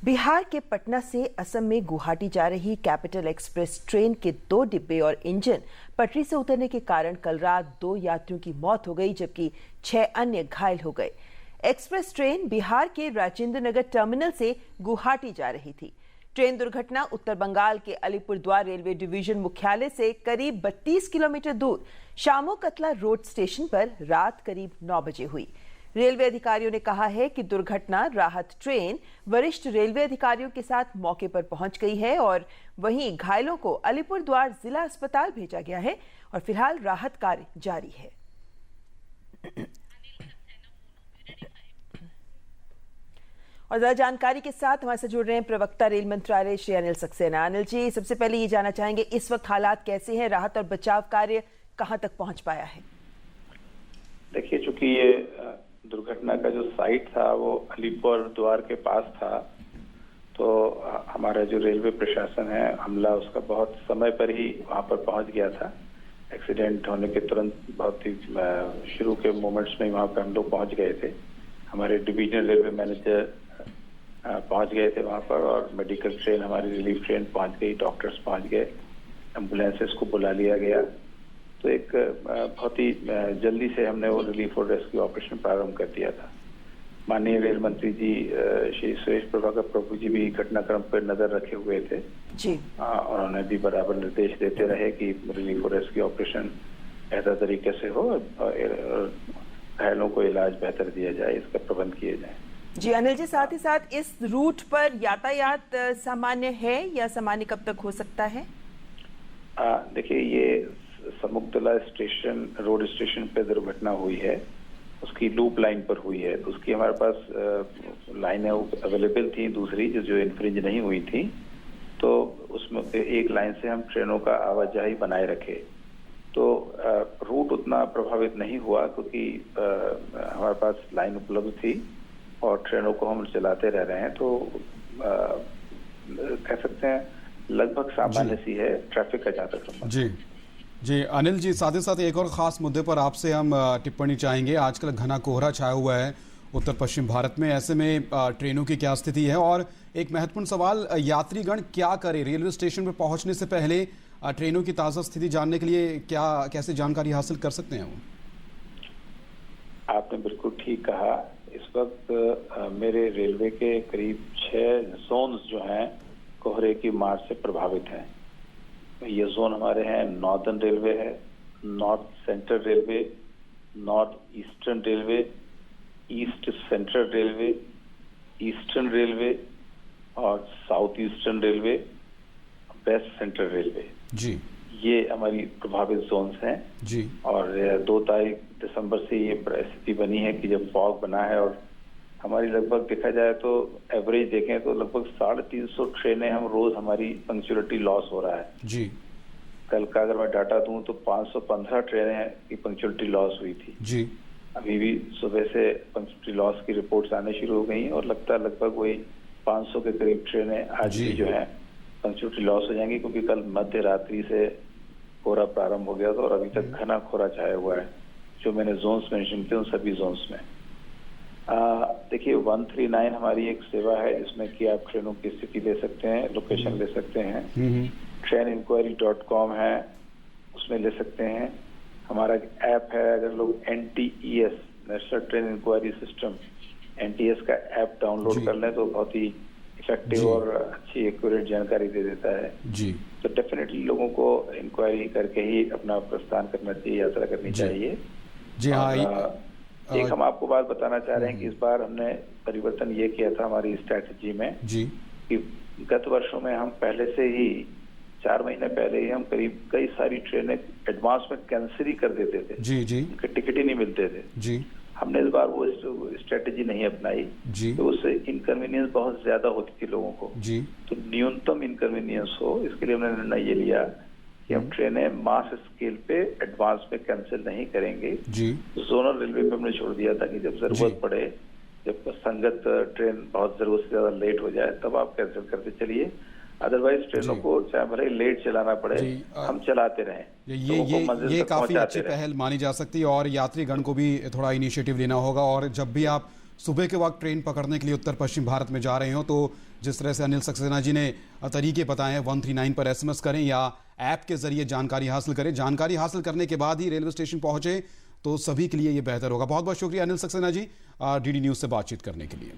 बिहार के पटना से असम में गुवाहाटी जा रही कैपिटल एक्सप्रेस ट्रेन के 2 डिब्बे और इंजन पटरी से उतरने के कारण कल रात 2 यात्रियों की मौत हो गई, जबकि 6 अन्य घायल हो गए। एक्सप्रेस ट्रेन बिहार के राजेंद्र नगर टर्मिनल से गुवाहाटी जा रही थी। ट्रेन दुर्घटना उत्तर बंगाल के अलीपुरद्वार रेलवे डिवीजन मुख्यालय से करीब 32 किलोमीटर दूर शामो कतला रोड स्टेशन पर रात करीब 9 बजे हुई। रेलवे अधिकारियों ने कहा है कि दुर्घटना राहत ट्रेन वरिष्ठ रेलवे अधिकारियों के साथ मौके पर पहुंच गई है और वहीं घायलों को अलीपुरद्वार जिला अस्पताल भेजा गया है और फिलहाल राहत कार्य जारी है। और ज्यादा जानकारी के साथ हमारे साथ जुड़ रहे हैं प्रवक्ता रेल मंत्रालय श्री अनिल सक्सेना। अनिल जी, सबसे पहले ये जानना चाहेंगे इस वक्त हालात कैसे हैं, राहत और बचाव कार्य कहां तक पहुंच पाया है? देखिए, चूंकि ये दुर्घटना का जो साइट था वो अलीपुरद्वार के पास था, तो हमारा जो रेलवे प्रशासन है अमला उसका बहुत समय पर ही वहां पर पहुंच गया था। एक्सीडेंट होने के तुरंत बहुत ही शुरू के मोमेंट्स में वहां पर हम लोग पहुंच गए थे। हमारे डिवीजनल रेलवे मैनेजर पहुंच गए थे वहां पर और मेडिकल ट्रेन, हमारी रिलीफ ट्रेन पहुंच गई, डॉक्टर्स पहुंच गए, एम्बुलेंसेस को बुला लिया गया। तो एक बहुत ही जल्दी से हमने वो रिलीफ और रेस्क्यू ऑपरेशन प्रारंभ कर दिया था। माननीय रेल मंत्री जी श्री सुरेश प्रभाकर प्रभु जी भी घटनाक्रम पर नजर रखे हुए थे जी। उन्होंने भी बराबर निर्देश देते रहे कि रिलीफ और रेस्क्यू ऑपरेशन बेहतर तरीके से हो और घायलों को इलाज बेहतर दिया जाए, इसका प्रबंध किए जाए। जी अनिल जी, साथ ही साथ इस रूट पर यातायात सामान्य है या सामान्य कब तक हो सकता है? देखिए, ये समुक्तला स्टेशन रोड स्टेशन पे दुर्घटना हुई है, उसकी लूप लाइन पर हुई है, तो उसकी हमारे पास लाइनें अवेलेबल थी दूसरी जो इन्फ्रिंज नहीं हुई थी, तो उसमें एक लाइन से हम ट्रेनों का आवाजाही बनाए रखे। तो रूट उतना प्रभावित नहीं हुआ क्योंकि हमारे पास लाइन उपलब्ध थी और ट्रेनों को हम चलाते रह रहे हैं, तो कह सकते हैं लगभग सामान्य सी है ट्रैफिक का जहाँ तक संबंध। जी अनिल जी, साथ ही साथ एक और खास मुद्दे पर आपसे हम टिप्पणी चाहेंगे। आजकल घना कोहरा छाया हुआ है उत्तर पश्चिम भारत में, ऐसे में ट्रेनों की क्या स्थिति है? और एक महत्वपूर्ण सवाल, यात्रीगण क्या करें रेलवे स्टेशन पर पहुंचने से पहले? ट्रेनों की ताज़ा स्थिति जानने के लिए कैसे जानकारी हासिल कर सकते हैं वो? आपने बिल्कुल ठीक कहा। इस वक्त मेरे रेलवे के करीब 6 जोन्स जो हैं कोहरे की मार से प्रभावित हैं। ये जोन हमारे हैं, नॉर्दर्न रेलवे है, north central railway, north eastern railway, east central railway, eastern railway और south eastern railway, west central railway जी। ये हमारी प्रभावित जोन्स हैं जी। और 2 तारीख दिसंबर से ये परिस्थिति बनी है कि जब फॉग बना है और हमारी लगभग देखा जाए तो एवरेज देखें तो लगभग 350 ट्रेनें हम रोज हमारी पंक्चुअलिटी लॉस हो रहा है जी। कल का अगर मैं डाटा दूं तो 515 ट्रेनें की पंक्चुअलिटी लॉस हुई थी जी। अभी भी सुबह से पंक्चुअलिटी लॉस की रिपोर्ट्स आने शुरू हो गई और लगता है लगभग वही 500 के करीब ट्रेनें आज भी जो है पंक्चुअलिटी लॉस हो जाएंगी, क्योंकि कल मध्य रात्रि से कोहरा प्रारंभ हो गया था और अभी तक घना कोहरा छाया हुआ है। जो मैंने जोन्स मेंशन किए उन सभी जोन्स में देखिए 139 हमारी एक सेवा है जिसमें कि आप ट्रेनों की स्थिति ले सकते हैं, लोकेशन ले सकते हैं। traininquiry.com है, उसमें ले सकते हैं। हमारा ऐप है, अगर लोग NTES national train enquiry system NTS का ऐप डाउनलोड कर लें तो बहुत ही इफेक्टिव और अच्छी एक्यूरेट जानकारी दे देता है जी। तो डेफिनेटली लोगों को इंक्वायरी करके ही अपना प्रस्थान करना चाहिए, यात्रा करनी चाहिए जी। हाँ, एक हम आपको बात बताना चाह रहे हैं कि इस बार हमने परिवर्तन ये किया था हमारी स्ट्रैटेजी में जी कि गत वर्षों में हम पहले से ही 4 महीने पहले ही हम करीब कई सारी ट्रेनें एडवांस में कैंसिल ही कर देते थे जी जी। उनके टिकट ही नहीं मिलते थे जी। हमने इस बार वो स्ट्रेटेजी नहीं अपनाई जी। तो उससे इनकन्वीनियंस बहुत ज्यादा होती थी लोगों को जी। तो न्यूनतम इनकन्वीनियंस हो, इसके लिए हमने निर्णय ये लिया कि हम ट्रेनें मास स्केल पे एडवांस में कैंसिल नहीं करेंगे जी। जोनल रेलवे पे हमने छोड़ दिया था कि जब जरूरत पड़े, जब संगत ट्रेन बहुत जरूरत से ज्यादा लेट हो जाए तब आप कैंसिल करते चलिए, अदरवाइज ट्रेनों को चाहे भले लेट चलाना पड़े हम चलाते रहें। ये काफी अच्छी पहल मानी जा सकती है और यात्रीगण को भी थोड़ा इनिशिएटिव लेना होगा। और जब भी आप सुबह के वक्त ट्रेन पकड़ने के लिए उत्तर पश्चिम भारत में जा रहे हो तो जिस तरह से अनिल सक्सेना जी ने तरीके बताए हैं, 139 पर SMS करें या ऐप के जरिए जानकारी हासिल करें। जानकारी हासिल करने के बाद ही रेलवे स्टेशन पहुंचे तो सभी के लिए ये बेहतर होगा। बहुत बहुत शुक्रिया अनिल सक्सेना जी, DD न्यूज़ से बातचीत करने के लिए।